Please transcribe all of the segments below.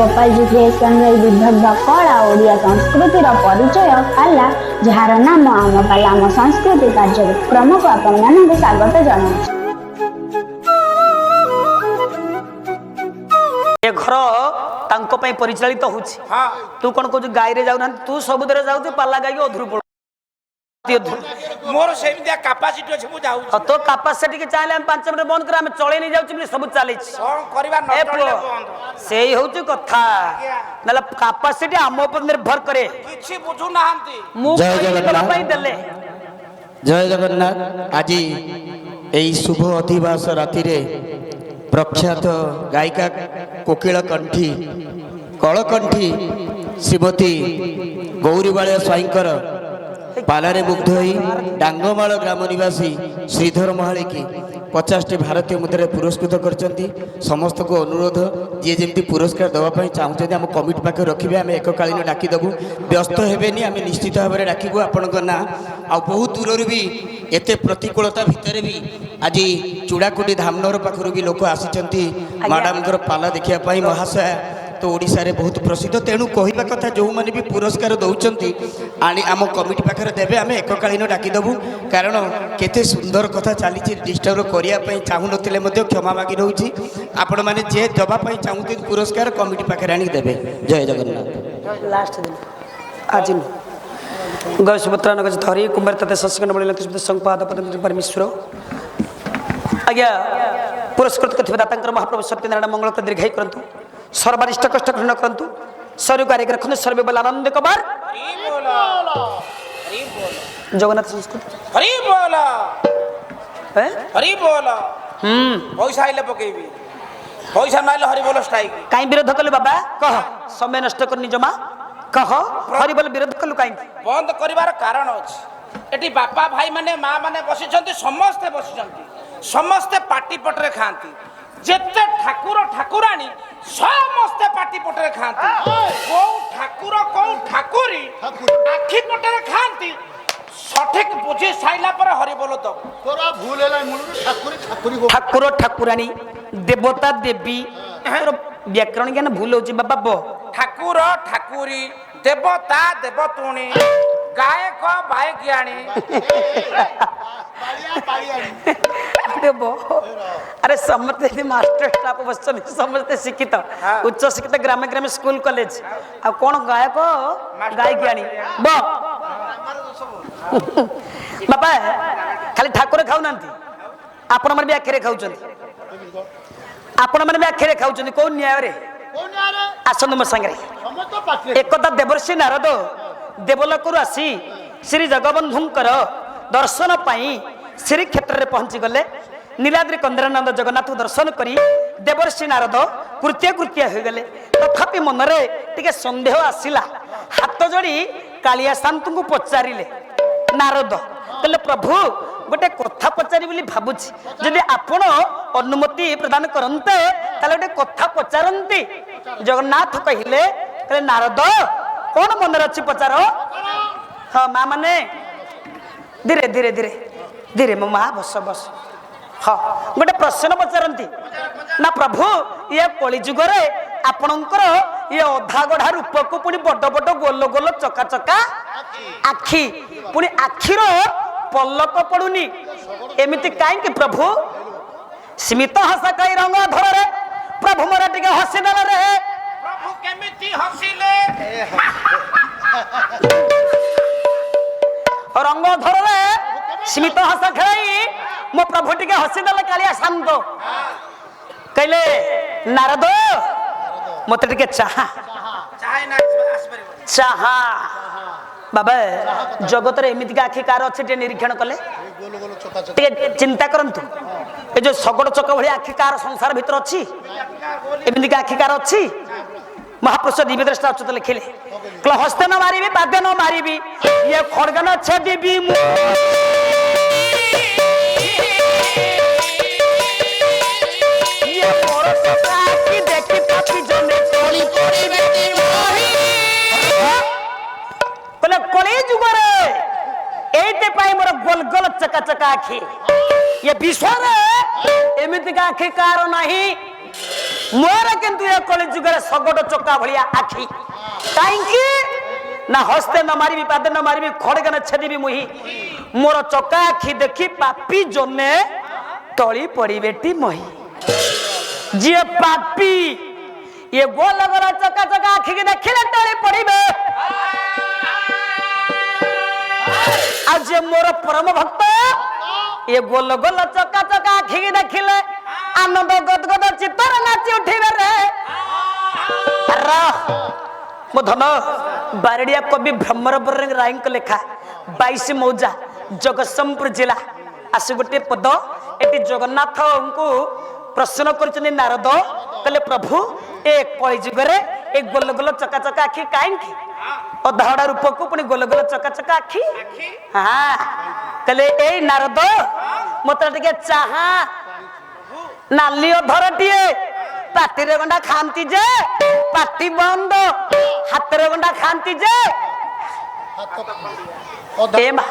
Gopal ji creation Vidagdha कला ओडिया संस्कृतिर परिचय पाला जार नाम आम पाला आम संस्कृति कार्यक्रम को आपण मानक स्वागत जनाऊँ। घर तांको पई परिचालित होछि। तू कोन को गाय रे जाउ ना तू सबुदरे जाउ पाला गाय के अधुर पड़ मोर सेमितिया कैपेसिटी अछि मु जाउ तो कैपेसिटी के चाहे हम 5 मिनिट बंद कर हम चले नहीं जाउ छी सब चले छी कोन करबा न चले बंद सेही होछि कथा नला कैपेसिटी हम ऊपर निर्भर करे किछि बुझु नाहंती जय जगन्नाथ पई देले जय जगन्नाथ। आज एई शुभ अधिवास राति रे प्रख्यात गायिका कोकिल कंठी कलकंठी श्रीमती गौरीबाळिया स्वाईंकर पालारे मुग्ध होई डांगमाल ग्राम निवासी श्रीधर महाली की 50टी भारतीय मुद्रा पुरस्कृत करछंती। समस्त को अनुरोध जे जेमती पुरस्कार दवा पई चाहउछंती हम कमिटी पाखे रखिबे हम एककालीन डाकी दबु व्यस्त हेबेनी हम निश्चित भाव में डाकिबु आपनक ना आ बहुत दूर भी एते प्रतिकूलता भितर भी आज चूड़ाकुटी धामनगर पाखरु भी लोक आसीचंती मैडम पाला देखिया पई महाशय तो ओडिशा रे बहुत प्रसिद्ध तेणु कहवा कथा जो मैंने भी पुरस्कार दौरान आनी आम कमिटी पाखे देवे आम एककालीन डाकीदेबू कारण केते सुंदर कथा चली डिस्टर्ब करने चाहून क्षमा मागी रोची आपण मैंने जे दवाई चाहते पुरस्कार कमिटी पाखे आनी देवे। जय जगन्नाथ। लास्ट दिन आज गय सुभद्रा नगर धरी कुमार तथा सस्कंड बड़ी संपाद परमेश्वर आज्ञा पुरस्कृत करता महाप्रभु सत्यनारायण मंगल दीर्घायु करंतु सर्वारिष्ट कष्ट ग्रहण करंतु सर्व कार्य रखने सर्वे बल आनंद कबार जगन्नाथ संस्कृत हरि बोला है हरि बोला पैसा आइले पकेबी पैसा नाइले हरि बोल स्ट्राइक काई विरोध कलु बाबा कह समय नष्ट कर निजमा कह हरि बोल विरोध कलु काई बंद करिवार कारण अछि एटी बापा भाई माने मां माने बसिचंती समस्त बसिचंती समस्त पार्टी पटरे खांती जेते ठाकुर ठाकुराणी समस्त पार्टी पटरे खांती को ठाकुरी आखी पटरे खांती सठिक बुझी साइला पर हरि बोल दब तोरा भूल हैला मुनु ठाकुरी ठाकुर ठाकुराणी देवता देवी व्याकरण ज्ञान भूल होची बाबा बो ठाकुर ठाकुरी देवता देवतुणी गायक बायकियाणी अरे बो अरे समस्ते मास्टर स्टाफ बसन समस्ते शिक्षित उच्च शिक्षित ग्राम ग्राम स्कूल कॉलेज आ कौन गायक गायकियाणी बो बाबा खाली ठाकुर खाऊ नांती आपण मन भी आखिरे खाउचंती आपण मन भी आखिरे खाउचंती को न्याय रे आसंद म संगे एकता देवर्षि नारद देवलोकरु आसी श्री जगबंधुंकर दर्शन पाई श्री क्षेत्र में पहुंची गले नीलाद्रि कंदरानंद जगन्नाथ दर्शन करी देवर्षि नारद कृत्य हो गले तथापि मनरे टिके संदेह आसिला हाथ जोड़ी कालिया शांत को पचारिले नारद कहले प्रभु गोटे कथा पचारि बोली भाबुछि जदि आपण अनुमति प्रदान करन्ते ताले गोटे कथा पचारंती जगन्नाथ कहिले कहले नारद कौन मन अच्छी पचार हाँ माँ मैंने धीरे धीरे धीरे धीरे मो माँ बस बस हाँ गोटे प्रश्न पचारती ना प्रभु ये कलिजुगर आपणकर ये अधा गढ़ा रूप को पुणी बड़ बड़ गोल गोल चका चका आखि पुणी आखिर पलक पड़ुनी एमती कहीं प्रभु सीमित हसा कई रंग धर प्रभु मोर टे हसीदेल रे प्रभु केमिति हसिले रंग धर रे सीमित हस खेलाई मो प्रभु टिके हसीदेले कालिया शांत कहले नारद मत टिके चाहा चाहा बाबा जगत रे एमिति का आखि कार अछि टे निरीक्षण कले टिके चिंता करंतु ए जो सगड़ चक भली आखि कार संसार भीतर अछि एमिति का आखि कार अछि महापुरुष दिव्यद्रष्टा अच्युत लिखिले हस्ते न मारिबी पादे न मारिबी ये खड़गन छेदिबी ये परस आखि देखि पापी जने कोली परिबे बोले कोली जुगरे एते पाई मोर गोल गोल चका चका आखि ये विश्व रे एमिति का आखि कार नाही मोर किंतु ये कलि जुगरे सगड चक्का भलिया आखी काईकी ना हस्ते न मारिबी पादे न मारिबी खड़गे न छेदिबी मुही मोर चक्का आखी देखी पापी जने टळी पड़ी बेटी मोही जे पापी ये गोल गोल चक्का चक्का आखी के देखिले टळी पड़ीबे आज जे मोर परम भक्त ये गोल गोल चक्का चक्का आखी के देखिले आनंद गदगद चित्तर नाची उठिबे रे मो धन बारडिया कवि भ्रमर रायक लेखा 22 मौजा जगतसिंहपुर जिला आसी गोटे पद एटी जगन्नाथ को प्रश्न कर नारद कहले प्रभु ए कलि जुगरे ए गोल गोल चका चका आखि कहीं अधड़ा रूप को पुणी गोल गोल चका चका आखि हाँ कहले ए नारद मत टे चाहा नाली अधरटीए पाटी रे गंडा खाती जे पाटी बंद हाथ रे गंडा खाती जे ए मा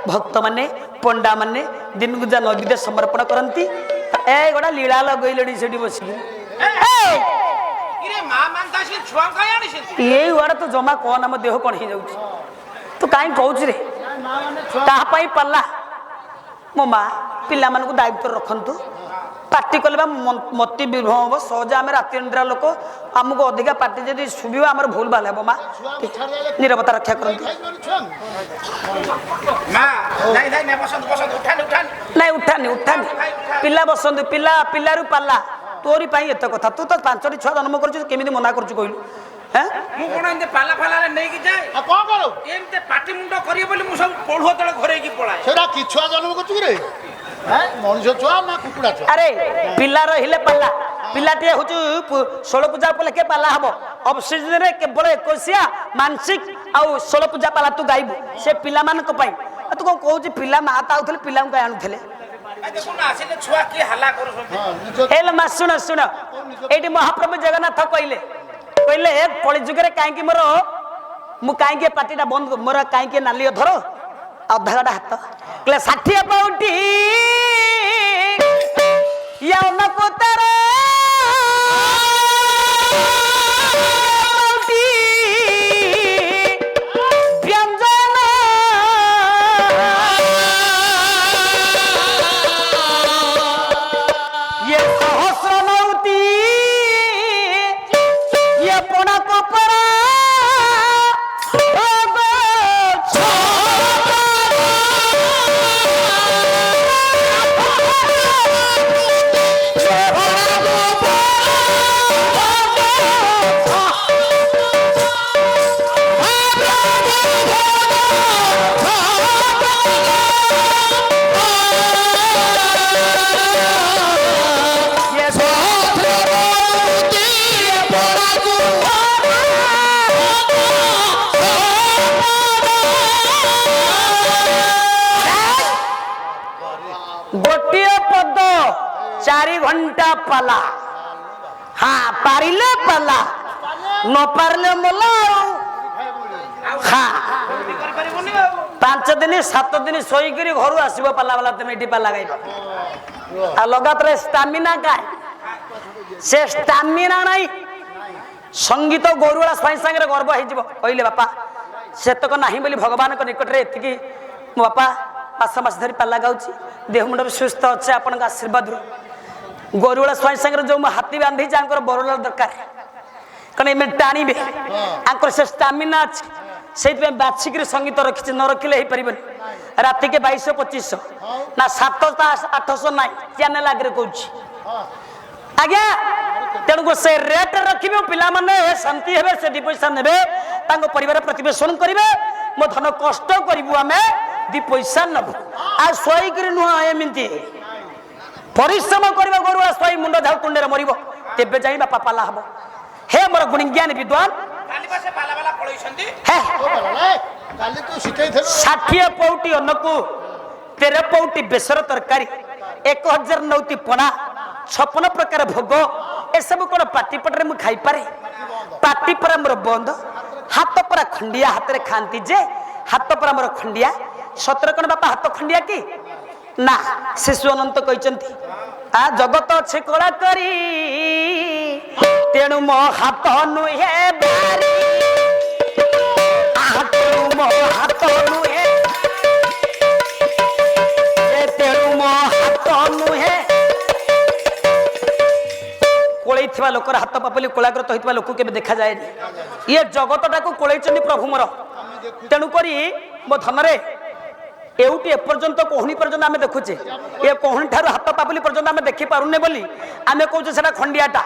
भक्त माने पंडा माने दिन गुजा नदी समर्पण करती ए गोटा लीला लगैलड़ी सेठी बसी ये वाड़ा तो जमा कौन आम देह कण हो जाऊँ तू कहीं कहूँ रे कहा पाला मो माँ पिला मानू दायित्व रखु पार्टी कले मती विभ्रम हम सहज आम राति निद्रा लोक आमको अधिका पार्टी जब शुभ आम भूल भाल हे माँ निरवता रक्षा कर उठानी उठानी पिला बसंत पिला पिलारू पाला तोरी एत कथा तू तो 5टी छुआ जन्म कर मना कर कहलु पाला फाला नहीं जाए कौन करो एमते पाटी मुंड करिए बोली मु सब पढुआ तळे घरे की पळाए सेरा कि छुआ जन्म करछु रे हैं मनुष्य छुआ ना कुकुड़ा छुआ अरे पिला रहिले पाला पिलाटे होचु 16 पूजा पले के पाला हबो अब सीजन रे केवल एकोसिया मानसिक आ 16 पूजा पाला तू गाइबु से पिला मान को पाई तू को कहू पिला माता आउथले पिला को आनुथले देखो ना आसिले छुआ की हल्ला करू हेल मा सुन सुन एटी महाप्रभु जगन्नाथ कहले कहले कलि जुगरे काहे मोर मु काहे पार्टीटा बंद मोर काहे नाली धर अधागड़ा हाथ कहले 60 पाउटी या न पुतर व्यंजन ये सहस्र नौती ये पोना को परा गोटे पद 4 घंटा पाला हाँ पारिले पाला न पारिले मोला हाँ 5 दिन 7 दिन शोकरी घर आसब पाला वाला तुम ये पाला गाइब लगातार स्टामिना का से स्टामिना नहीं संगीत गोरुड़ा स्वाई सांगे गर्व हो कहले बापा सेतक नहीं बोली भगवान निकट में एति मो बापा 5 मास धरी पाला गाँची देह मुंड सुस्थ अच्छे आपण आशीर्वाद गोरुड़ा स्वाई सांगे जो हाथी बांधी बरला दरकार कहीं एम टाणीबे आंकर से स्टामिना अच्छे से बाछिक संगीत रखी न रखिले हो पार राति के 2200-2500 ना 700-800 ना चैनल आगे कौच आज्ञा तेणुक से रेट रखिबे पिला माने शांति हेबे से दी पैसा नेबे तांको परिवार प्रतिवेशन करिवे मो धन कष्ट करिवु आमे दी पैसा नबु आ सोई करी नुहा एमिंती परिश्रम करबा गोरुआ सोई मुंड झाउ कुंडे रे मरिबो तेबे जाई बापा पाला हबो हे मोर गुणी ज्ञान विद्वान काली पासे पाला वाला पळैसंती हे काली तू सिटै थे 60 पौटी अन्नकू 13 पौटी बेसर तरकारी 1000 नौती पणा 56 प्रकार भोग ए सब कोन पाटी पटरे मु खाई पारे पाटी पर मोर बंद हाथ पर खंडिया हाथ रे खांती जे हाथ पर मोर खंडिया 17 कोन बापा हाथ खंडिया की ना शिशु अनंत कहचंती आ जगत अछि कला करी ତେଣୁ ମୋ ହାତ ନୁହେଁ ବାରି ତେଣୁ ମୋ ହାତ ନୁହେଁ ତେଣୁ ମୋ ହାତ ନୁହେଁ କୋଳେଇଥିବା ଲୋକର ହାତ ପାପଲି କୋଳାଗ୍ରତ ହୋଇଥିବା ଲୋକ କେବେ ଦେଖାଯାଏନି ଇଏ ଜଗତଟାକୁ କୋଳେଇଛନ୍ତି ପ୍ରଭୁ ମୋର ତେଣୁକରି ମୋ ଧନରେ ଏଉଠି ଏପର୍ଯ୍ୟନ୍ତ କହୁଣି ପର୍ଯ୍ୟନ୍ତ ଆମେ ଦେଖୁଛେ ଏ କହୁଣି ଠାରୁ ହାତ ପାପୁଲି ପର୍ଯ୍ୟନ୍ତ ଆମେ ଦେଖିପାରୁନେ ବୋଲି ଆମେ କହୁଛେ ସେଟା ଖଣ୍ଡିଆଟା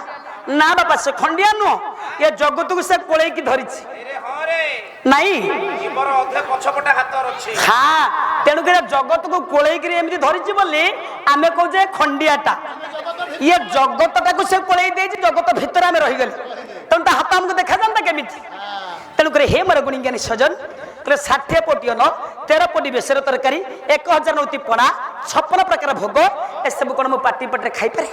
ନା ବାପା ସେ ଖଣ୍ଡିଆ ନୁହଁ ଏ ଜଗତକୁ ସେ କୋଳେଇକି ଧରିଛି ନାଇଁ ହଁ ତେଣୁକରି ଜଗତକୁ କୋଳେଇକିରି ଏମିତି ଧରିଛି ବୋଲି ଆମେ କହୁଛେ ଖଣ୍ଡିଆଟା ଇଏ ଜଗତଟାକୁ ସେ କୋଳେଇ ଦେଇଛି ଜଗତ ଭିତରେ ଆମେ ରହିଗଲେ ତେଣୁ ତା ହାତ ଆମକୁ ଦେଖାଯାନ୍ତା କେମିତି ତେଣୁକରି ହେ ମୋର ଗୁଣିଜ୍ଞାନୀ ସଜନ 60 ପଟି ଅନ୍ନ 13 ପଟି ବେସର ତରକାରୀ 1000 ନଉତି ପଣା 56 ପ୍ରକାର ଭୋଗ ଏସବୁ କଣ ମୁଁ ପାଟି ପଟରେ ଖାଇପାରେ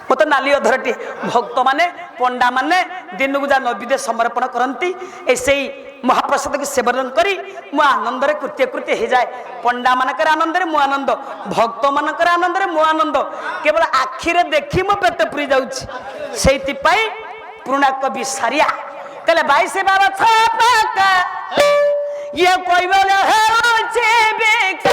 ମୁଁ ତ ନାଲି ଅଧରଟି ଭକ୍ତ ମାନେ ପଣ୍ଡା ମାନେ ଦିନକୁ ଯା ନୈବେଦ୍ୟ ସମର୍ପଣ କରନ୍ତି ଏ ସେଇ ମହାପ୍ରସାଦକୁ ସେବନ କରି ମୁଁ ଆନନ୍ଦରେ କୃତ୍ୟ ହେଇଯାଏ ପଣ୍ଡା ମାନଙ୍କର ଆନନ୍ଦରେ ମୁଁ ଆନନ୍ଦ ଭକ୍ତ ମାନଙ୍କର ଆନନ୍ଦରେ ମୁଁ ଆନନ୍ଦ କେବଳ ଆଖିରେ ଦେଖି ମୋ ପେଟ ପୁରି ଯାଉଛି ସେଇଥିପାଇଁ ପୁରୁଣା କବି ସାରିଆ କହିଲେ 22 ବାର ଛପକା ये कोई बोले है बेका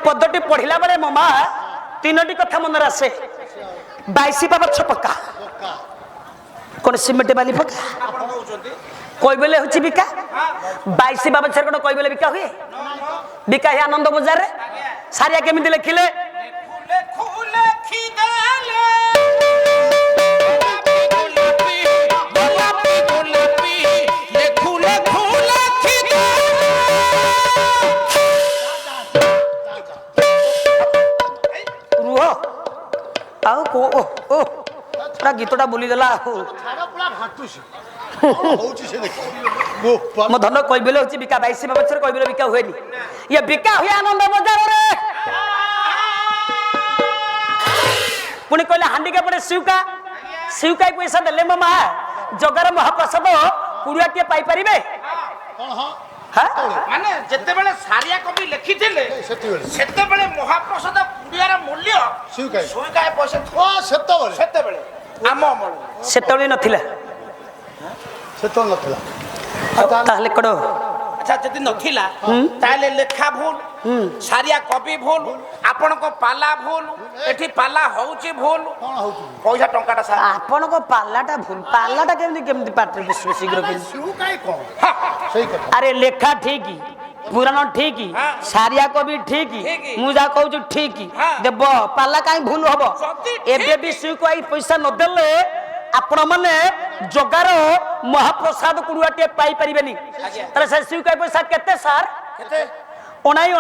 पद्धति पढ़िला बेले मो माँ 3टी कथा मन आसे 22 बाबा छपका कौन सिमेंट बाली पका कोई बेले होची बिका 22 बाबा छर कोन कोई बेले बिका हुए बिका है आनंद बाजार रे सारिया केमिति लिखिले आओ को ओ पूरा गीतटा बोली गला मो धन कोई बेले होची बिका 22 बछर कोई बेले बिका हुएनी ये बिका हुए आनंद बाजार रे पुणी कहले हांडी के पड़े सिउका पैसा देले मो मां जगार महाप्रसाद कुड़ियाटे पाई परिबे माने जेते बेले सारिया कवि लिखिथिले सेते बेले महाप्रसाद कुड़ियार मूल्य सुइकाय पैसा सेते बेले आम अमल सेते बेले नथिला ताहले कड़ो अच्छा जदि नथिला ताले लेखा भूल सारिया कवि भूल आपण को पाला भूल एठी पाला होउची भूल पैसा टंकाटा सा आपण को पालाटा भूल पालाटा केमती पात्र विश्व शीघ्र अरे लेखा ठीक पुराण ठीक सारिया कवि ठीक मु जा कहू ठीक देव पाला कहीं भूल हम एबे भी सुई पैसा न देले आपण माने जगार महाप्रसाद कुड़ुआटे पाई परिबेनी तारे से सुई पैसा केते सार केते ओनाई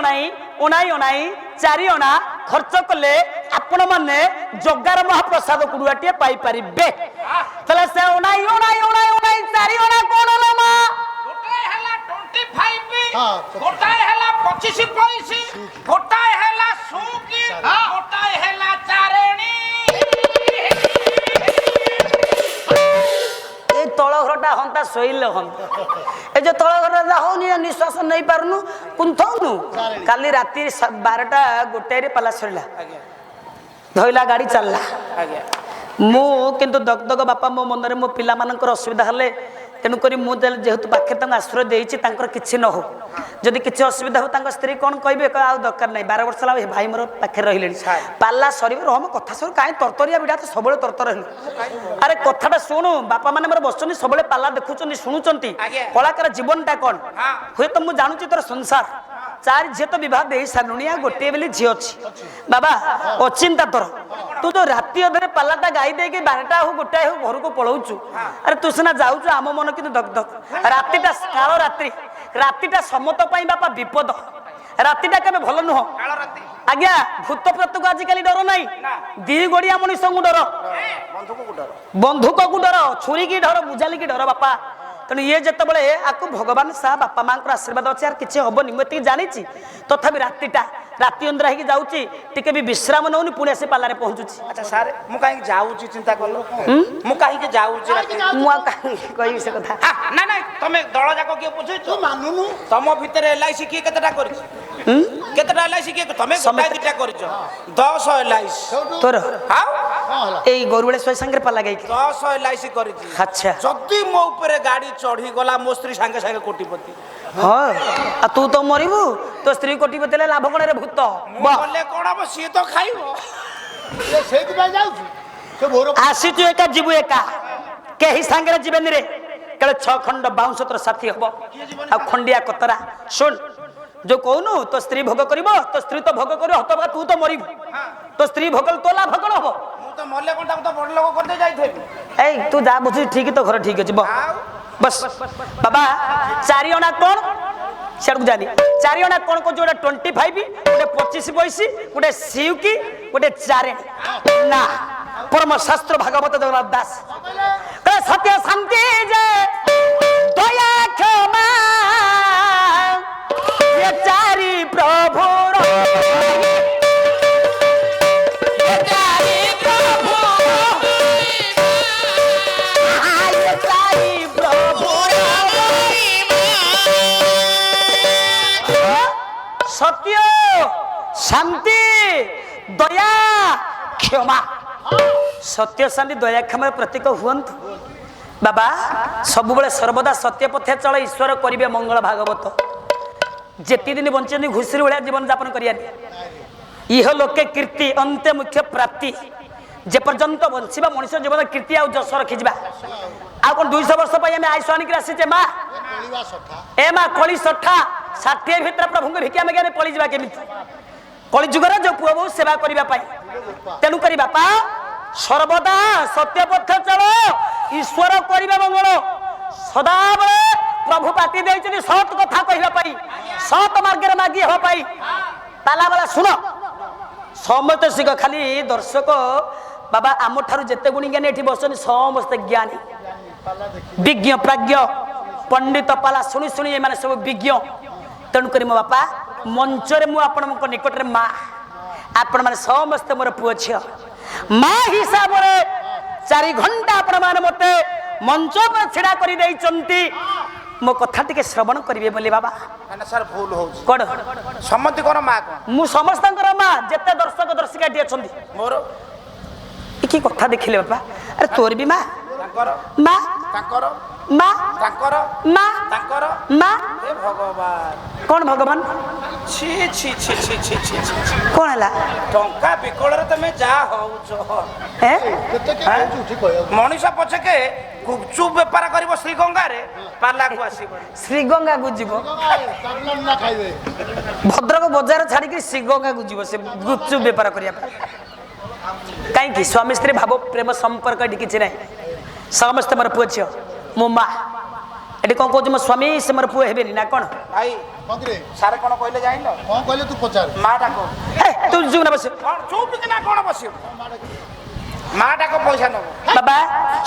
4 अना खर्च कले आपण माने जगार महाप्रसाद कुड़ुआटे पाई परिबे तले से ओनाई 4 अना कोन लमा गोटाय हला 25 गोटाय हला 25 पैसे गोटाय हला सुकी गोटाय हला चारेणी ए तळ घरटा हंता सोइले हन ए जे तळ घरटा होनी निश्वास नहीं पारनु कुंथौनु काली राती 12टा गोटे रे पला सरिला धइला गाड़ी चलला मु किंतु दगदग बापा मो मनरे मो पिला मानकर असुविधा हले तेणुकरी मु जेहेतु पाखे आश्रय देछि तांकर किछि न हो जदि किछि असुविधा हो तांकर स्त्री कोन कहबे आ दरकार नहीं 12 वर्ष ला भाई मोर पाखे रहिलेनी पाला सरीब रहम कथा सब काई तरतरिया बिडा तो सबले तरतर रहली अरे कथाटा सुनु बापा माने मोर बसचनी सबले पाला देखुचनी सुनुचंती कलाकार जीवनटा कोन होय तो मु जानुची तोर संसार 4 झे तो विवाह दे सानुनिया गोटे बेली झी अछि बाबा अचिंता तोर तू तो राती अधरे पालाटा गाई दे के 12टा हो गोटाय हो घर को पळौचु अरे तू सिना जाउचु आम मन किंतु दगदग रातीटा काल रात्रि रातीटा समत पई बापा विपद रातीटा केबे भल नुह ଆଜ୍ଞା ଭୂତ ପ୍ରେତକୁ ଆଜିକାଲି ଡର ନାହିଁ, ଦି ଗୋଡିଆ ମଣିଷଙ୍କୁ ଡର, ବନ୍ଧୁକକୁ ଡର, ଛୁରୀକି ଡର, ବୁଝାଲିକି ଡର ବାପା। ତେଣୁ ଇଏ ଯେତେବେଳେ ଆକୁ ଭଗବାନ ସାହା ବାପା ମାଙ୍କର ଆଶୀର୍ବାଦ ଅଛି ଆର କିଛି ହବନି ମୁଁ ଏତିକି ଜାଣିଛି, ତଥାପି ରାତି ଅନ୍ଦରା ହେଇକି ଯାଉଛି, ଟିକେ ବି ବିଶ୍ରାମ ନଉନି, ପୁଣି ଆସି ପାଲାରେ ପହଞ୍ଚୁଛି। ଆଚ୍ଛା ସାର୍ ମୁଁ କାହିଁକି ଯାଉଛି ଚିନ୍ତା କଲ, ମୁଁ କାହିଁକି ଯାଉଛି ମୁଁ ଆଉ କାହିଁକି କହିବି ସେ କଥା। ନା ନାଇଁ ତମେ ଦଳ ଯାକ କିଏ ବୁଝେଇଛ ମାନୁନୁ ତମ ଭିତରେ LIC କିଏ କେତେଟା କରିଛି, କେତେଟା LIC କିଏ ତମେ ଗୋଟାଏ ଦିଟା କରିଛ, 10 LIC ତୋର ଆଉ ଏଇ ଗରୁବେଳେ ଶହେ ସାଙ୍ଗରେ ପାଲା ଗାଇକି 10 LIC କରିଛି। ଆଚ୍ଛା ଯଦି ମୋ ଉପରେ ଗାଡି ଚଢି ଗଲା ମୋ ସ୍ତ୍ରୀ ସାଙ୍ଗେ ସାଙ୍ଗେ କୋଟିପତି। ହଁ ଆଉ ତୁ ତ ମରିବୁ, ତୋ ସ୍ତ୍ରୀ କୋଟିପତି ହେଲେ ଲାଭ କଣ ରେ ଭୂତ? ମୁଁ ଗଲେ କଣ ହବ, ସିଏ ତ ଖାଇବ। ସେଇଥିପାଇଁ ଯାଉଛୁ ସେ ଭୋର ଆସିଛୁ ଏକା ଯିବୁ ଏକା, କେହି ସାଙ୍ଗରେ ଯିବେନି ରେ, କେଳେ 6 ଖଣ୍ଡ ବାଉଁଶ ତୋର ସାଥୀ ହବ ଆଉ ଖଣ୍ଡିଆ କତରା। ଶୁଣ ଯୋଉ କହୁନୁ ତୋ ସ୍ତ୍ରୀ ଭୋଗ କରିବ, ତୋ ସ୍ତ୍ରୀ ତ ଭୋଗ କରିବ, ହତବା ତୁ ତ ମରିବୁ, ତୋ ସ୍ତ୍ରୀ ଭୋଗ ତୋ ଲାଭ କଣ ହବ? ମୁଁ ତ ମଲେ କଣ ତାକୁ ତ ବଡ ଲୋକ କରିଦେଇ ଯାଇଥିବି। ଏଇ ତୁ ଯା ବୁଝୁଛୁ ଠିକ, ତ ଘର ଠିକ ଅଛି ବସ୍। ବାବା 4 ଅଣା କଣ ସିଆଡକୁ ଜାନି, 4 ଅଣା କଣ କହୁଛୁ, ଗୋଟେ 25, ଗୋଟେ 25 ପଇସି, ଗୋଟେ ସିଉକି, ଗୋଟେ 4 ନା ପରମ ଶାସ୍ତ୍ର ଭାଗବତ ଜଗନ୍ନାଥ ଦାସ ସତ୍ୟ ଶାନ୍ତି ଯେ ଦୟା କ୍ଷମା ଚାରି ପ୍ରଭୁର ସତ୍ୟ ଶାନ୍ତି ଦୟା କ୍ଷମା, ସତ୍ୟ ଶାନ୍ତି ଦୟା କ୍ଷମାର ପ୍ରତୀକ ହୁଅନ୍ତୁ ବାବା। ସବୁବେଳେ ସର୍ବଦା ସତ୍ୟ ପଥେ ଚଳ, ଈଶ୍ୱର କରିବେ ମଙ୍ଗଳ ଭାଗବତ। ଯେତିକି ଦିନ ବଞ୍ଚିଛନ୍ତି ଘୁଷୁରୀ ଭଳିଆ ଜୀବନ ଯାପନ କରିବାନି, ଇହ ଲୋକେ କୀର୍ତ୍ତି ଅନ୍ତେ ମୁଖ୍ୟ ପ୍ରାପ୍ତି। ଯେ ପର୍ଯ୍ୟନ୍ତ ବଞ୍ଚିବା ମଣିଷ ଜୀବନ କୀର୍ତ୍ତି ଆଉ ଯଶ ରଖିଯିବା। ଆଉ କଣ 200 ବର୍ଷ ପାଇଁ ଆମେ ଆୟୁଷ ଆଣିକି ଆସିଛେ ମା? ଏ ମା କଳି ସଠା 60 ଭିତରେ ପ୍ରଭୁଙ୍କ ଭିକି ଆମେ କେବେ ପଳିଯିବା କେମିତି? କଳି ଯୁଗରେ ଯୋଉ ପୁଅ ବୋହୁ ସେବା କରିବା ପାଇଁ। ତେଣୁ କରି ବାପା ସର୍ବଦା ସତ୍ୟ ପଥ ଚଳ, ଈଶ୍ୱର କରିବେ ମଙ୍ଗଳ। ସଦାବେଳେ ପ୍ରଭୁ ପାଟି ଦେଇଛନ୍ତି ସତ୍ କଥା କହିବା ପାଇଁ, ସତ୍ ମାର୍ଗରେ ମାଗି ହେବା ପାଇଁ। ତାଲା ବେଳା ଶୁଣ ସମସ୍ତେ ଶିଖ, ଖାଲି ଦର୍ଶକ ବାବା ଆମ ଠାରୁ ଯେତେ ଗୁଣି ଜ୍ଞାନୀ ଏଠି ବସଛନ୍ତି ସମସ୍ତେ ଜ୍ଞାନୀ, ବିଜ୍ଞ ପ୍ରାଜ୍ଞ ପଣ୍ଡିତ ପାଲା ଶୁଣି ଶୁଣି ଏମାନେ ସବୁ ବିଜ୍ଞ। ତେଣୁକରି ମୋ ବାପା ମଞ୍ଚରେ ମୁଁ ଆପଣଙ୍କ ନିକଟରେ ମା, ଆପଣମାନେ ସମସ୍ତେ ମୋର ପୁଅ ଝିଅ, ମା ହିସାବରେ 4 ଘଣ୍ଟା ଆପଣମାନେ ମତେ ମଞ୍ଚ ଉପରେ ଛିଡ଼ା କରି ଦେଇଛନ୍ତି, ମୋ କଥା ଟିକେ ଶ୍ରବଣ କରିବେ ବୋଲି ବାବା। ନା ସାର୍ ଭୁଲ ହଉଛି, କଣ ସମସ୍ତଙ୍କର ମା କଣ? ମୁଁ ସମସ୍ତଙ୍କର ମା, ଯେତେ ଦର୍ଶକ ଦର୍ଶିକା ଏଠି ଅଛନ୍ତି। ମୋର କି କଥା ଦେଖିଲେ ବାପା? ଆରେ ତୋର ବି ମା, ତାଙ୍କର ମା ତାଙ୍କର ମା ତାଙ୍କର ମା ତାଙ୍କର ମା। ଏ ଭଗବାନ, କଣ ଭଗବାନ? ଛି ଛି ଛି ଛି ଛି ଛି ଛି। କଣ ହେଲା? ଟଙ୍କା ବିକଳରେ ତମେ ଯାହା ହଉଛ, ଏ କେତେ କିଏ କହୁଛୁ ଠିକ କହିବାକୁ ମଣିଷ ପଛକେ ଗୁପଚୁପ ବେପାର କରିବ ଶ୍ରୀଗଙ୍ଗାରେ, ପାଲାକୁ ଆସିବନି। ଶ୍ରୀଗଙ୍ଗାକୁ ଯିବ, ନା ଖାଇବେ ଭଦ୍ରକ ବଜାର ଛାଡିକି ଶ୍ରୀଗଙ୍ଗାକୁ ଯିବ ସେ ଗୁପଚୁପ ବେପାର କରିବା ପାଇଁ। କାହିଁକି? ସ୍ୱାମୀ ସ୍ତ୍ରୀ ଭାବ ପ୍ରେମ ସମ୍ପର୍କ ଏଠି କିଛି ନାହିଁ, ସମସ୍ତେ ମୋର ପୁଅ ଝିଅ। ମୋ ମା ଏଠି କଣ କହୁଛି, ମୋ ସ୍ୱାମୀ ସେ ମୋର ପୁଅ ହେବେନି ନା କଣ? ଭାଇ ମନ୍ଦିରେ ସାର୍ କଣ କହିଲେ ଜାଣିଲ? କଣ କହିଲେ ତୁ ପଚାର ମା ଡାକ। ତୁ ଯିବୁ ନା ବସ କଣ ଚୁପ୍ କିନା କଣ ବସିବ? ମା ଡାକ, ପଇସା ନବ। ବାବା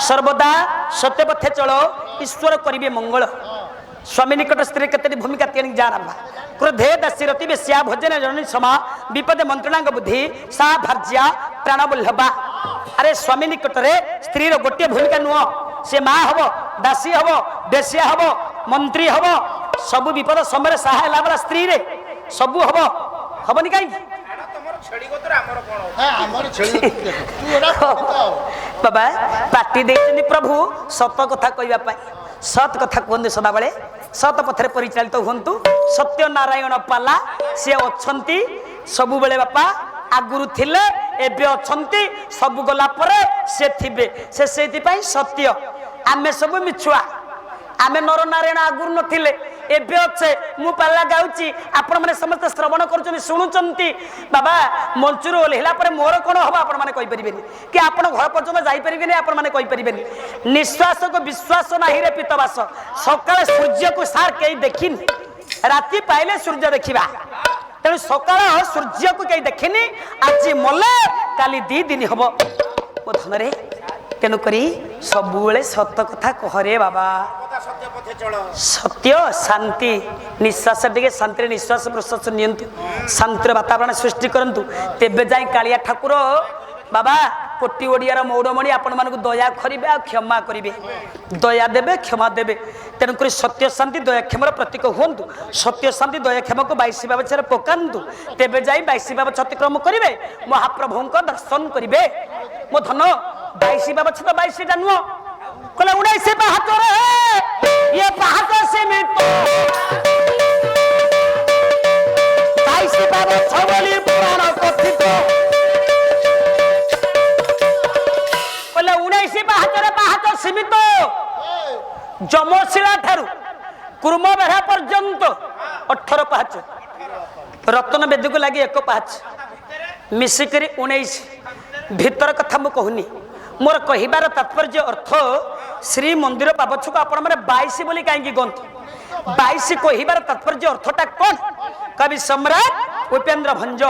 ସର୍ବଦା ସତ୍ୟ ପଥେ ଚଳ, ଈଶ୍ୱର କରିବେ ମଙ୍ଗଳ। ସ୍ୱାମୀ ନିକଟ ସ୍ତ୍ରୀ କେତେ ଭୂମିକା ତିଆରି ଜାଣବା। କ୍ରୋଧେ ଦାସୀରତି ବେଶ୍ୟା ଭୋଜନ ଜନନୀ ସମା ବିପଦେ ମନ୍ତ୍ରଣାଙ୍ଗ ବୁଦ୍ଧି ସା ଭାର୍ଯ୍ୟା ପ୍ରାଣବଲ୍ଲଭା। ଆରେ ସ୍ୱାମୀ ନିକଟରେ ସ୍ତ୍ରୀର ଗୋଟିଏ ଭୂମିକା ନୁହଁ, ସେ ମା ହବ, ଦାସୀ ହବ, ବେଶ୍ୟା ହବ, ମନ୍ତ୍ରୀ ହବ, ସବୁ ବିପଦ ସମୟରେ ସାହା ହେଲା ବେলা ସ୍ତ୍ରୀରେ ସବୁ ହବ। ହବନି କାହିଁକି? ତମର ଛେଳି ଗୋତ୍ର, ଆମର କଣ? ଆମର ଛେଳି ତୁ ଏଟା ବାବା ପାଟି ଦେଇଛନ୍ତି ପ୍ରଭୁ ସତ କଥା କହିବା ପାଇଁ। ସତ୍ କଥା କୁହନ୍ତୁ ସଦାବେଳେ, ସତ ପଥରେ ପରିଚାଳିତ ହୁଅନ୍ତୁ। ସତ୍ୟ ନାରାୟଣ ପାଲା ସିଏ ଅଛନ୍ତି ସବୁବେଳେ ବାପା, ଆଗରୁ ଥିଲେ ଏବେ ଅଛନ୍ତି, ସବୁ ଗଲା ପରେ ସେ ଥିବେ। ସେ ସେଇଥିପାଇଁ ସତ୍ୟ, ଆମେ ସବୁ ମିଛୁଆ। ଆମେ ନର ନାରାୟଣ ଆଗରୁ ନଥିଲେ, ଏବେ ଅଛେ। ମୁଁ ପାଲା ଗାଉଛି, ଆପଣ ମାନେ ସମସ୍ତେ ଶ୍ରବଣ କରୁଛନ୍ତି, ଶୁଣୁଛନ୍ତି। ବାବା ମଞ୍ଚରୁ ଓହ୍ଲେଇଲା ପରେ ମୋର କଣ ହବ ଆପଣ ମାନେ କହିପାରିବେନି, କି ଆପଣ ଘର ପର୍ଯ୍ୟନ୍ତ ଯାଇପାରିବେନି, ଆପଣ ମାନେ କହିପାରିବେନି। ନିଶ୍ୱାସକୁ ବିଶ୍ୱାସ ନାହିଁ ରେ ପିତବାସ। ସକାଳେ ସୂର୍ଯ୍ୟକୁ ସାର୍ କେହି ଦେଖିନି, ରାତି ପାଇଲେ ସୂର୍ଯ୍ୟ ଦେଖିବା। तेणु सकाळ सूर्य को कहीं देखनी आज मले काली 2 दिन हम मो धन रे तेणुक सबुले सत कथा कहरे बाबा सत्य पथे चलो सत्य शांति निश्वास टे शांति निश्वास प्रश्वास नियंतु शांतिर वातावरण सृष्टि करंतु तेबे जाई कालिया ठाकुर बाबा कोटी ओडियार मौड़मणि आपण मानक दया करिवे आ क्षमा करिवे दया देबे क्षमा देबे तेणुक सत्य शांति दया क्षमार प्रतीक हुंतु सत्य शांति दया क्षमा को 22 बाबचर पकांतु तेबे जाई 22 बाबच अतिक्रम करिवे महाप्रभुंक दर्शन करिवे मो धन 22 बाबच तो 22 टा नुह कहले 19 72 ये बात से में तो 22 बाबच बोली पुराण कथित कहले 19 72 सीमित जमशिला ठारू कुर्म बेढ़ा पर्यंत 18 पाहाच रतन बेदी को लगी 1 पाहाच मिसिकरी 19 भीतर कथा मु कहूनी मोर कहिबार तात्पर्य अर्थ श्री मंदिर पाबछ को आपण माने 22 बोली काहेकि गंत 22 कहिबार तात्पर्य अर्थटा कोन कवि सम्राट उपेंद्र भंज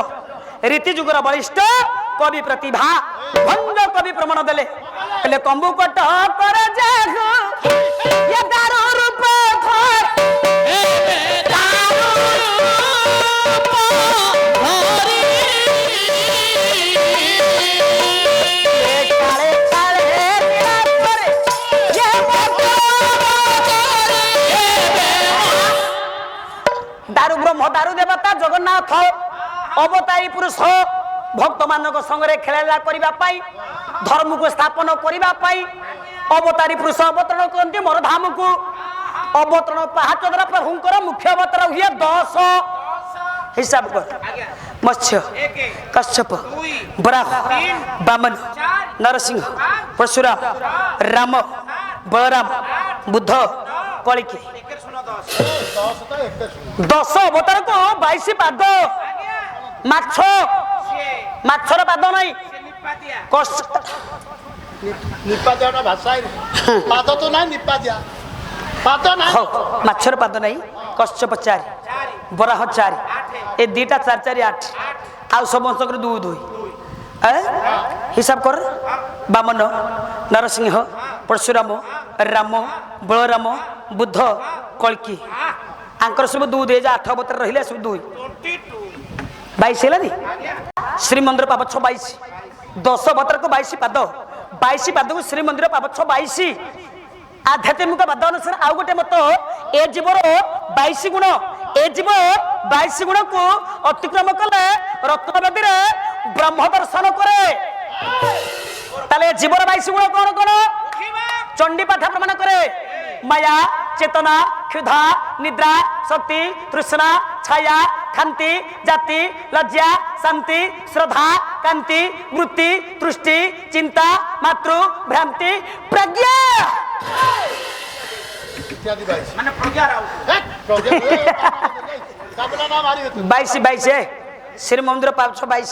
रीति जुगर बलिष्ठ कवि प्रतिभा भंज कवि प्रमाण देले कहले कंबु कट कर जागो ये दारू रूप धर ए दारू रूप धरी ये काले काले दिला पर ये दारू ब्रह्म दारू देवता जगन्नाथ अवतारी पुरुष भक्त मानक संगे खेला करने धर्म को स्थापन करने अवतारी पुरुष अवतरण करते मोर धाम को अवतरण पाहाच द्वारा प्रभुंकर मुख्य अवतार हुए 10 हिसाब कर मत्स्य कश्यप बराह वामन नरसिंह परशुराम राम बलराम बुद्ध कलिकी 10 अवतार को 22 पाद माछ माछर पाद नहीं निपादिया भाषा पाद तो ना निपादिया पाद ना माछर पाद नहीं कश्यप 4 बराह 4 ए 2टा 4 4 8 आउ समस्त 2 2 हिसाब कर वामन नरसिंह परशुराम राम बलराम बुद्ध कल्की आंकर सब 2 2 8 अवतार रहिले सब 2 22 हेलानी श्रीमंदिर पाबछ 22 10 अवतार को 22 पाद 22 पाद को श्रीमंदिर पाबछ 22 आध्यात्मिक पाद अनुसार आउ गोटे मत ए जीवर 22 गुण ए जीव 22 गुण को अतिक्रम कले रत्नवेदी रे ब्रह्म दर्शन करे ताले जीवर 22 गुण कौन कौन चंडी पाठ प्रमाण करे माया चेतना क्षुधा निद्रा शक्ति तृष्णा छाया खांति जाति लज्जा शांति श्रद्धा कांति वृत्ति तृष्टि चिंता मातृ भ्रांति प्रज्ञा इत्यादि 22 माने प्रज्ञा राउ काबला ना मारी 22 22 श्री मंदिर पाबछ 22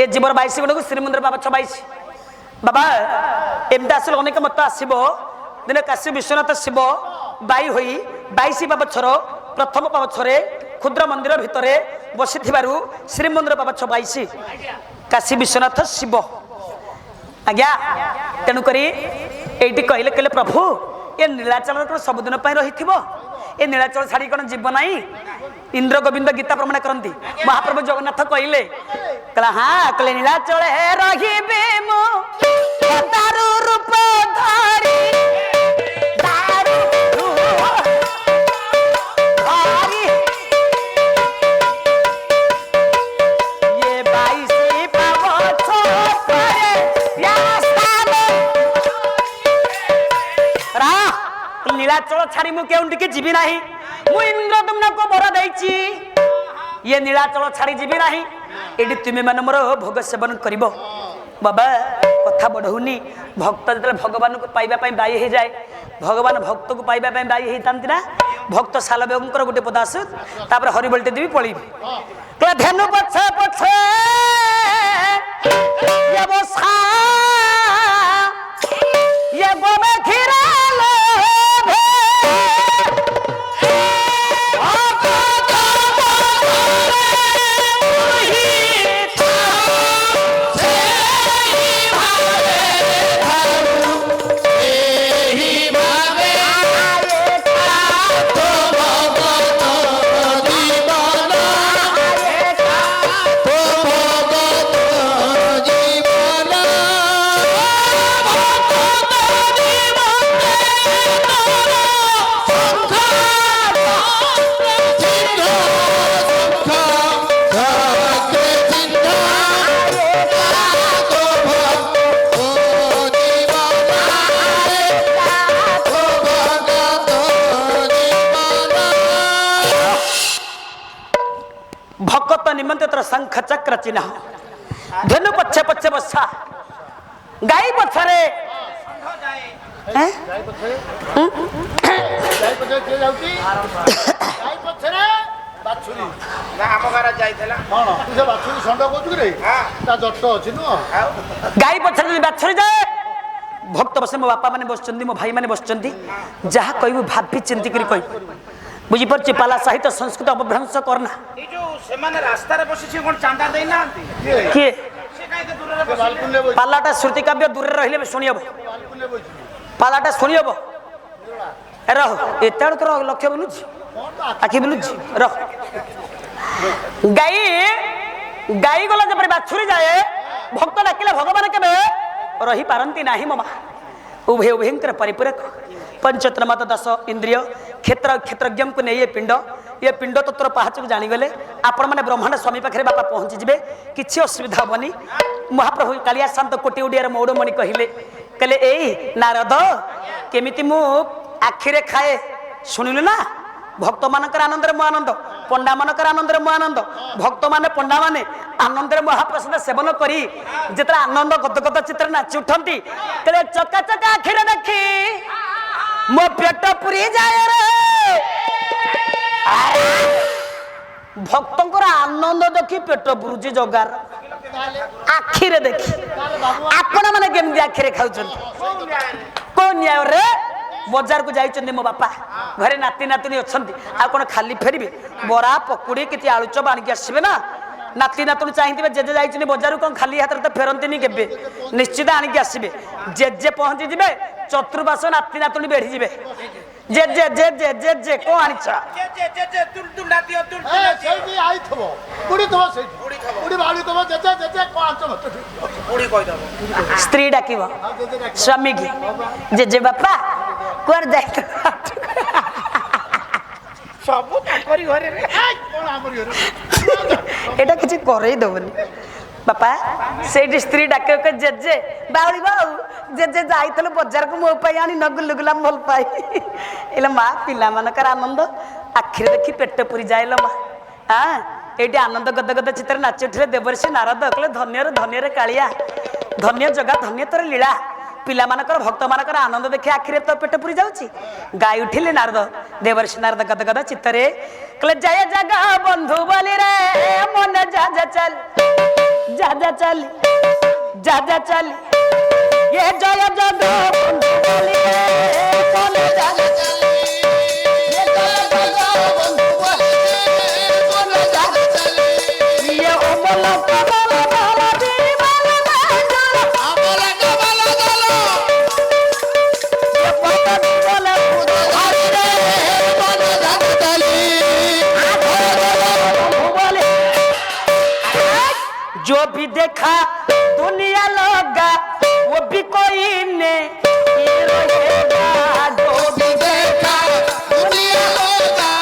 ए जीवर 22 गुण को श्री मंदिर पाबछ 22 बाबा एमदा असल अनेक मत आसीबो दिने काशी विश्वनाथ शिव बाई होई 22 पाबछर प्रथम पाबछरे क्षुद्र मंदिर भितरे बसी थिबारु श्री मंदिर पाबछ 22 काशी विश्वनाथ शिव आज्ञा तेणु करी एटी कहले कहले प्रभु ए नीलाचल तो सबुदिन पई रहिथिबो ए नीलाचल छाड़ी कोन जीव नाही इंद्र गोविंद गीता प्रमाण करंती महाप्रभु जगन्नाथ कहले कहला हां कहले नीलाचल हे रहिबे मो दारू रूप धारी दारू रूप धारी ये 22 पावछ परे व्यास्तान रा नीलाचल छाड़ी मु केउंटी के जीवी नाही मु इंद्र तुमना को बर देइची ये नीलाचल छाड़ी जीवी नाही एडी तुमे मन मोर भोग सेवन करिवो बाबा कथा बढ़ौनी भक्त जो भगवान को पाइबा बाई हो जाए भगवान भक्त को पाइबा बाई होता ना भक्त साल बेगर गोटे पदास तापर हरिबलटे देवी पड़ी तो धेनु पछे पछे ये बसा ये गोमे खीरा लोभे ନିମନ୍ତେ ତୋର ଶଙ୍ଖ ଚକ୍ର ଚିହ୍ନ ଧନୁ ପଛେ ପଛେ ବସା ଗାଈ ପଛରେ ଗାଈ ପଛରେ କିଏ ଯାଉଛି? ଗାଈ ପଛରେ ବାଛୁରୀ। ନା ଆମ ଗାଁରେ ଯାଇଥିଲା କଣ ତୁ ସେ ବାଛୁରୀ ଷଣ୍ଢ କହୁଛୁ ରେ? ତା ଜଟ ଅଛି ନୁହଁ? ଗାଈ ପଛରେ ଯଦି ବାଛୁରୀ ଯାଏ ଭକ୍ତ ବସେ ମୋ ବାପା ମାନେ ବସିଛନ୍ତି ମୋ ଭାଇ ମାନେ ବସିଛନ୍ତି ଯାହା କହିବୁ ଭାବି ଚିନ୍ତି କରି କହିବୁ ବୁଝିପାରୁଛି ପାଲା ସାହିତ୍ୟ ସଂସ୍କୃତ ଅପଭ୍ରଂଶ କରନା। ଏଇ ଯୋଉ ସେମାନେ ରାସ୍ତାରେ ବସିଛି କଣ ଚାନ୍ଦା ଦେଇନାହାନ୍ତି? କିଏ ସେ କାହିଁକି ଦୂରରେ ବସିଲେ? ବାଲକୁନିରେ ବଇଛି। ପାଲାଟା ଶ୍ରୁତି କାବ୍ୟ ଦୂରରେ ରହିଲେ ଶୁଣି ହବ ବାଲକୁନିରେ ବଇଛି। ପାଲାଟା ଶୁଣି ହବ ରହ ଏତେ ବେଳୁ ତୋର ଲକ୍ଷ୍ୟ ବୁଲୁଛି ଆଖି ବୁଲୁଛି ରହ ଗାଈ ଗାଈ ଗଲା ଯେପରି ବାଛୁରୀ ଯାଏ ଭକ୍ତ ଡାକିଲେ ଭଗବାନ କେବେ ରହିପାରନ୍ତି ନାହିଁ ମୋ ମା ଉଭୟ ଉଭୟଙ୍କର ପରିପୂରକ ପଞ୍ଚତନ୍ମାତ ଦଶ ଇନ୍ଦ୍ରିୟ କ୍ଷେତ୍ରଜ୍ଞଙ୍କୁ ନେଇ ଏ ପିଣ୍ଡ ତତ୍ଵର ପାହାଚକୁ ଜାଣିଗଲେ ଆପଣମାନେ ବ୍ରହ୍ମାଣ୍ଡ ସ୍ୱାମୀ ପାଖରେ ବାପା ପହଞ୍ଚିଯିବେ କିଛି ଅସୁବିଧା ହବନି। ମହାପ୍ରଭୁ କାଳିଆ ଶାନ୍ତ କୋଟି ଓଡ଼ିଆର ମୌଡ଼ମଣି କହିଲେ ଏଇ ନାରଦ କେମିତି ମୁଁ ଆଖିରେ ଖାଏ ଶୁଣିଲୁ ନା ଭକ୍ତମାନଙ୍କର ଆନନ୍ଦରେ ମୁଁ ଆନନ୍ଦ ପଣ୍ଡାମାନଙ୍କର ଆନନ୍ଦରେ ମୁଁ ଆନନ୍ଦ ଭକ୍ତମାନେ ପଣ୍ଡାମାନେ ଆନନ୍ଦରେ ମହାପ୍ରସାଦ ସେବନ କରି ଯେତେବେଳେ ଆନନ୍ଦ ଗଦଗଦ ଚିତ୍ରରେ ନାଚି ଉଠନ୍ତି ତେବେ ଚକା ଚକା ଆଖିରେ ଦେଖି ମୋ ପେଟ ପୁରି ଯାଏ ରେ ଭକ୍ତଙ୍କର ଆନନ୍ଦ ଦେଖି ପେଟ ପୁରୁଛି ଜଗାର ଆଖିରେ ଦେଖି ଆପଣ ମାନେ କେମିତି ଆଖିରେ ଖାଉଛନ୍ତି କୋଉ ନ୍ୟାୟରେ ବଜାରକୁ ଯାଇଛନ୍ତି ମୋ ବାପା ଘରେ ନାତି ନାତୁଣୀ ଅଛନ୍ତି ଆଉ କଣ ଖାଲି ଫେରିବେ ବରା ପକୁଡି କିଛି ଆଳୁଚପ ଆଣିକି ଆସିବେ ନା ନାତି ନାତୁଣୀ ଚାହିଁଥିବେ ଜେଜେ ଯାଇଛନ୍ତି ବଜାରକୁ କଣ ଖାଲି ହାତରେ ତ ଫେରନ୍ତିନି କେବେ ନିଶ୍ଚିତ ଆଣିକି ଆସିବେ ଜେଜେ ପହଞ୍ଚି ଯିବେ ଚତୁର୍ପାଶ ନାତି ନାତୁଣୀ ବେଢି ଯିବେ ଜେଜେ ଜେଜେ ଜେଜେ କଣ ଆଣିଛ ସେଇଠି ଆଇଥିବ ବୁଡ଼ିଥିବ ସେଇଠି ବୁଡ଼ି ବାଳୁଥିବ ଜେଜେ ଜେଜେ କଣ ଆଣିଛ ମତେ ସ୍ତ୍ରୀ ଡାକିବ ସ୍ୱାମୀ କି ଜେଜେ ବାପା କୁଆଡେ ଯାଇଥିଲ ସବୁ ତାଙ୍କରି ଘରେ କଣ ଆମରି ଘରେ এটা কিছু করেই দেবনি বাপা সেইটি স্ত্রী ডাকে জেজে বাউলি বাউ জেজে যাইছিল বজারକୁ ମୋ ପାଇଁ ଆଣି ନଗୁଲ ଗୁଲାମ ଭଲ ପାଇ ଏଲେ ମା ପିଲାମାନଙ୍କର ଆନନ୍ଦ ଆଖିରେ ଦେଖି ପେଟ ପୁରି ଯାଏଲ ମା ହଁ ଏଇଠି ଆନନ୍ଦ ଗଦଗଦ ଚିତ୍ରରେ ନାଚି ଉଠିଲେ ଦେବର୍ଷି ନାରଦ କହିଲେ ଧନ୍ୟରେ ଧନ୍ୟରେ କାଳିଆ ଧନ୍ୟ ଜଗା ଧନ୍ୟ ତୋର ଲୀଳା ପିଲାମାନଙ୍କର ଭକ୍ତମାନଙ୍କର ଆନନ୍ଦ ଦେଖି ଆଖିରେ ତ ପେଟ ପୁରି ଯାଉଛି ଗାଇ ଉଠିଲେ ନାରଦ ଦେବର୍ଷି ନାରଦ ଗଦଗଦ ଚିତ୍ତରେ କହିଲେ ଜୟ ଜଗା ବନ୍ଧୁ ବୋଲି ରେ ମନ ଯା ଚାଲ ଯା ଚାଲ ଯା ଚାଲ ये जय जग बंधु बोली रे मन जा चाल ये जय जग बंधु बोली रे मन जा चाल ये अमल कमल बाल बीमल मंगल अमल कमल दल ये पवन बल पुर हरि रे मन जा चाल बंधु बोली जो भी देखा दुनिया लगा वो भी कोई ने जो भी देखा दुनिया होगा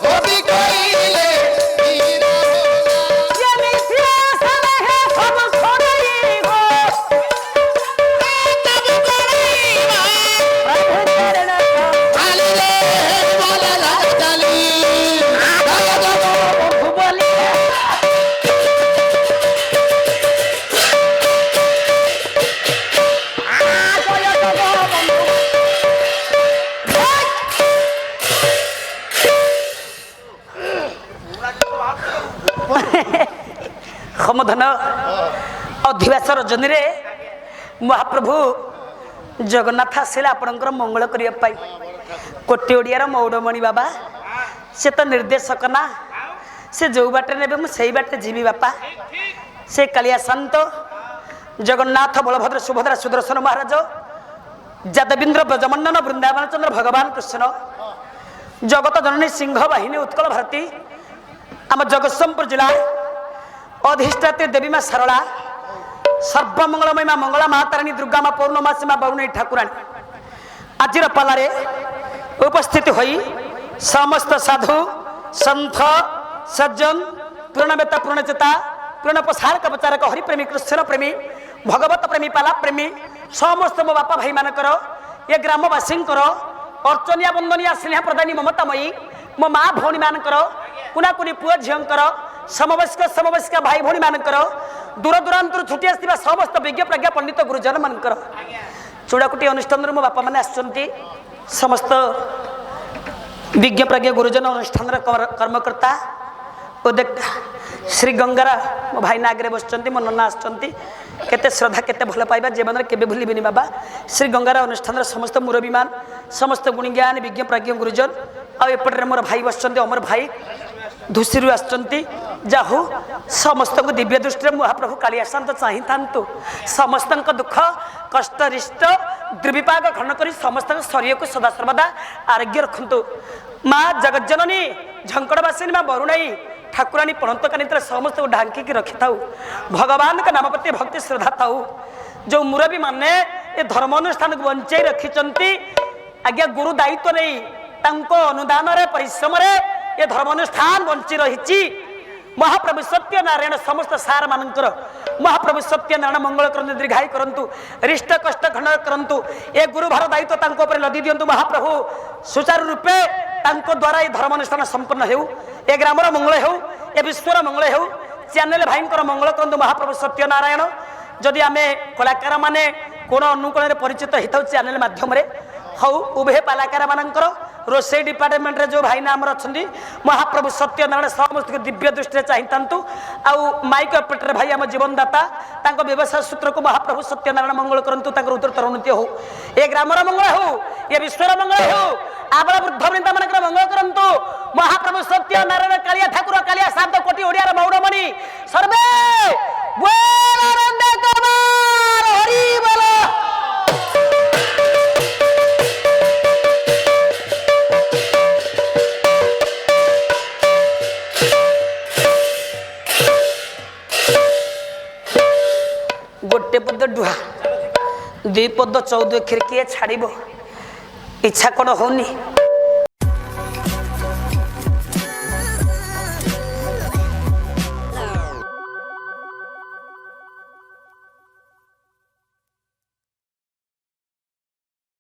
वो भी कोई ले ये मिथ्यासन है सब छोड़ी हो तब कोई प्रभु चरण खाली रे बोला ला चली बंधु बोली ক্ষমধন ଅଧିବାସ ରଜନୀରେ ମହାପ୍ରଭୁ ଜଗନ୍ନାଥ ଆସିଲେ ଆପଣଙ୍କର ମଙ୍ଗଳ କରିବା ପାଇଁ କୋଟି ଓଡ଼ିଆର ମୌଡ଼ମଣି ବାବା ସେ ତ ନିର୍ଦ୍ଦେଶକ ନା ସେ ଯେଉଁ ବାଟରେ ନେବେ ମୁଁ ସେଇ ବାଟରେ ଯିବି ବାପା ସେ କାଳିଆ ଶାନ୍ତ ଜଗନ୍ନାଥ ବଳଭଦ୍ର ସୁଭଦ୍ରା ସୁଦର୍ଶନ ମହାରାଜ ଯାଦବୀନ୍ଦ୍ର ବ୍ରଜମଣ୍ଡନ ବୃନ୍ଦାବନ ଚନ୍ଦ୍ର ଭଗବାନ କୃଷ୍ଣ ଜଗତ ଜନନୀ ସିଂହ ବାହିନୀ ଉତ୍କଳ ଭାରତୀ ଆମ ଜଗତସିଂହପୁର ଜିଲ୍ଲା ଅଧିଷ୍ଠାତ୍ରୀ ଦେବୀ ମା ଶାରଳା ସର୍ବମଙ୍ଗଳମୟୀ ମା ମଙ୍ଗଳା ମା ତାରିଣୀ ଦୁର୍ଗା ମା ପୌର୍ଣ୍ଣମାସୀ ମା ବାଉଣୀ ଠାକୁରାଣୀ ଆଜିର ପାଲାରେ ଉପସ୍ଥିତ ହୋଇ ସମସ୍ତ ସାଧୁ ସନ୍ଥ ସଜ୍ଜନ ପୂର୍ଣ୍ଣବେତା ପୂର୍ଣ୍ଣଚେତା ପୂର୍ଣ୍ଣ ପ୍ରସାରକ ପ୍ରଚାରକ ହରିପ୍ରେମୀ କୃଷ୍ଣ ପ୍ରେମୀ ଭଗବତ ପ୍ରେମୀ ପାଲା ପ୍ରେମୀ ସମସ୍ତ ମୋ ବାପା ଭାଇମାନଙ୍କର ଏ ଗ୍ରାମବାସୀଙ୍କର ଅର୍ଚ୍ଚନୀୟ ବନ୍ଦନୀୟ ସ୍ନେହ ପ୍ରଦାନୀ ମମତାମୟୀ ମୋ ମା ଭଉଣୀମାନଙ୍କର କୁନାକୁନି ପୁଅ ଝିଅଙ୍କର समवयस्क भाई भौणी मानकर दूर दूरांतर छुटी आसवा समस्त विज्ञ प्रज्ञा पंडित गुरुजन मानकर चूड़ाकुटी अनुष्ठान मो बापा मैंने आसुच्च समस्त विज्ञ प्रज्ञा गुरुजन अनुष्ठान कर्मकर्ता श्री गंगारा मो भाई आगे बस मो नना आते श्रद्धा केते भल पाइबा जीवन के भूलि बाबा श्री गंगारा अनुष्ठान समस्त मुरबीमान समस्त गुणीज्ञान विज्ञ प्रज्ञ गुरुजन आउपटे मोर भाई बस अमर भाई धूसरी आहू समस्त को दिव्य दृष्टि महाप्रभु काली आसत चाही था समस्त दुख कष्ट रिष्ट दुर्विपाक खंड कर समस्त शरीर को सदा सर्वदा आरोग्य रखु माँ जगज्जननी झंकड़वासिनी माँ बरुणाई ठाकुराणी पणत कानी समस्त को ढांकी रखी था भगवान का नाम प्रति भक्ति श्रद्धा था जो मुरबी माने ये धर्म अनुष्ठान को बंचाई रखिंट आज्ञा गुरु दायित्व नहीं अनुदान परिश्रम ये धर्म अनुष्ठान बंची रही महाप्रभु सत्यनारायण समस्त सार मानकर महाप्रभु सत्यनारायण मंगल करंतु दीर्घायु करंतु रिष्ट कष्ट खंड करंतु ए गुरुभार दायित्व लदी दिंतु महाप्रभु सुचारू रूपे द्वारा ये धर्म अनुष्ठान संपन्न हो ए ग्रामर मंगल हो ए विश्वर मंगल हो चैनल भाई मंगल करंतु महाप्रभु सत्यनारायण जदि आम कलाकार माने कोण अनुकूल परिचित होता चैनल मध्यम हौ उभय कलाकार मानकर रोसई डिपार्टमेंट रे जो भाई नाम अच्छा महाप्रभु सत्यनारायण समस्त दिव्य दृष्टि चाहिए आउ माइक ऑपरेटर भाई आम जीवनदाता व्यवसाय सूत्र को महाप्रभु सत्यनारायण मंगल करंतु उत्तर उन्नति हो ए ग्रामर मंगल हो ये विश्वर मंगल हो आबल वृद्ध वृंदा मान मंगल करंतु महाप्रभु सत्यनारायण कालिया ठाकुर कालिया 7 कोटी ओडियार मौड़मणि सर्वे हरि बोल गोटे पद डुहा 2 पद 14 अक्षर किए छाड़ इच्छा कौन होनी